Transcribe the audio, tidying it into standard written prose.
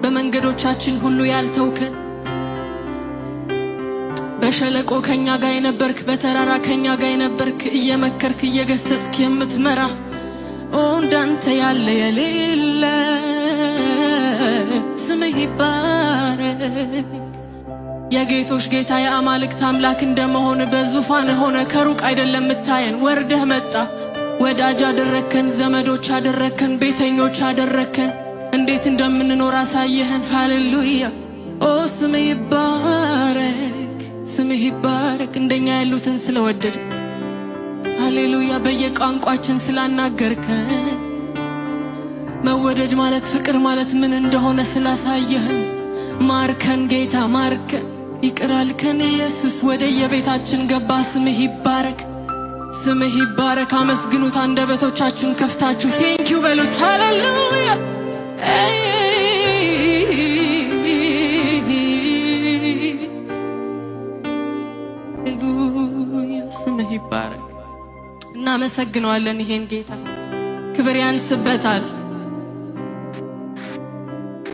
በመንገዶቻችን ሁሉ ያልተውከን በሸለቆ ከኛ ጋር የነበርክ በተራራ ከኛ ጋር የነበርክ እየመከርክ እየገሰጽክ የምትመራ እንዳንተ ያለ የሌለ ስምህ ይባረክ። የጌቶች ጌታ የአማልክት አምላክ እንደመሆን በዙፋን ሆነ ከሩቅ አይደለም ምታየን ወርደህ መጣ። ወዳጅ አደረከን፣ ዘመዶች አደረከን፣ ቤተኞች አደረከን። እንዴት እንደምንኖር አሳየህን። ሃሌሉያ ስምህ ይባረክ፣ ስምህ ይባረክ። እንደኛ ያሉትን ስለወደድ ሃሌሉያ በየቋንቋችን ስላናገርከን መወደድ ማለት ፍቅር ማለት ምን እንደሆነ ስላሳየህን ማርከን ጌታ ማርከን። ይቅር አልከን ኢየሱስ ወደ የቤታችን ገባ። ስምህ ይባረክ፣ ስምህ ይባረክ። አመስግኑት፣ አንደበቶቻችሁን ከፍታችሁ ቴንኪው በሉት። ሃሌሉያ ሃሌሉያ ስምህ ይባረክ። እናመሰግነዋለን ይሄን ጌታ ክብር ያንስበታል።